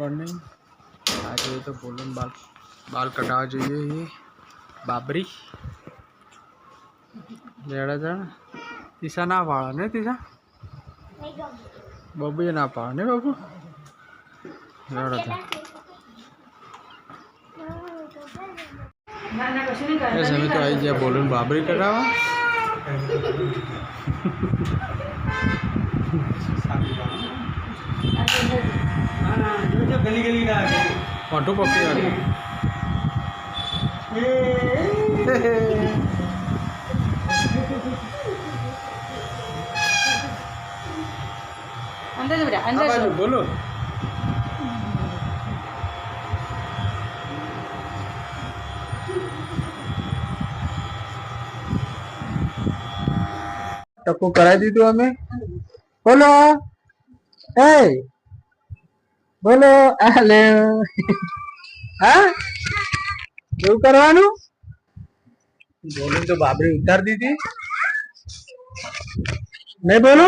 Morning. आज ये तो बोलूँ बाल कटावा જોઈએ ये बाबरी जेड़ा जण तीसा ना पाड़ा ने तीसा बबू ये ना पाड़ा ने बाबू जेड़ा था ऐसे में तो आई गया बोलूँ बाबरी कटावा गली गली ना फोटो कॉपी वाली अंदर से बेटा अंदर से बोलो टक्को कराई दी तो हमें बोलो ए बोलो हेलो हाँ क्यों करवानू बोलूं तो बाबरी उतार दी थी नहीं बोलू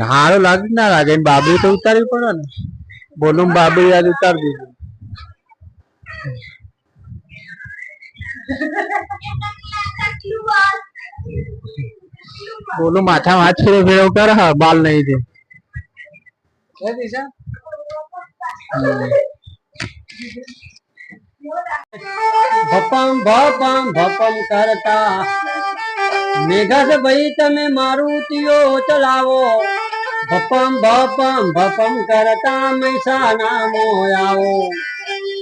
हारो लागे ना लागे बाबरी तो उतारी पड़ो ने बोलू बाबरी आज उतार दी बोलो माथा हाथ फेरो फेरो कर हाँ बाल नहीं थे भपम भपम भपम करता मेघा से भाई तमे मारुतियो चलावो भपम भपम भपम करता मैसा नामो आओ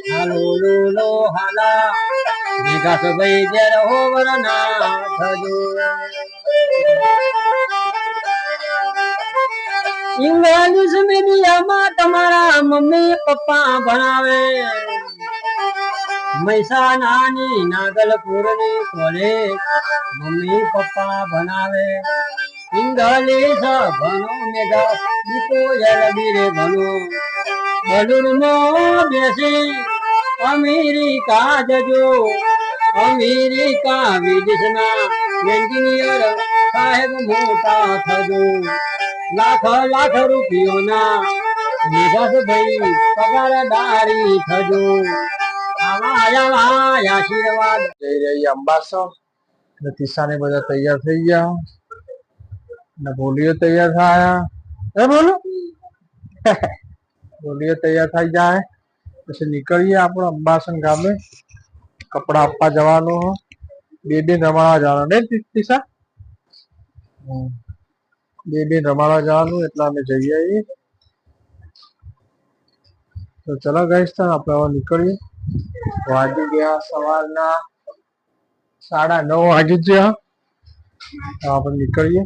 हालो लो हाला मेघा से भाई जर हो वरना इंग्लिश मीडियम तमारा मम्मी पप्पा भणावे મહેસાણાની નાગલપુરની કોલેજ મમ્મી પપ્પા ભણાવે ઇંગ્લિશ ભણો મેઘા દીપો યરબીરે ભણો બલુરમાં બેસી અમેરિકા જજો અમેરિકા વિદેશના એન્જિનિયર સાહેબ મોટા થજો લાખ લાખ રૂપિયોના મેઘાસભાઈ પગારદારી થજો आशीर्वाद जई रही अंबासर तीसा ने बधा तैयार थई गया ने बोलियो तैयार थाया ए बोलो बोलियो तैयार थई जाए પછી નીકળીએ આપણો અંબાસન ગામે કપડા આપવા જવાનો બે રમાડવા જવાનો ને તીસા બે રમાડવા જવાનું એટલે અમે જઈ આવીએ તો ચલો ગાઈસ તો આપણે હવે નીકળીએ વાગી ગયા સવારના 9:30 વાગી ગયા આપણે નીકળીએ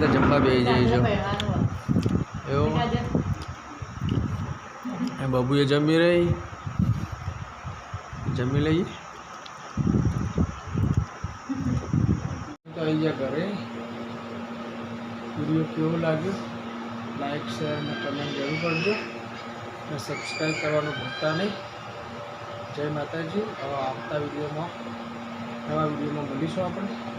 જમવા બેસી જઈજો એવું બબુએ જમી રહી જમી લઈએ તો આવી ગયા ઘરે વિડીયો કેવો લાગ્યો લાઈક શેર અને કમેન્ટ જરૂર કરજો અને સબસ્ક્રાઈબ કરવાનું ભૂલતા નહીં જય માતાજી હવે આવતા વિડીયોમાં નવા વિડીયોમાં મળીશું આપણે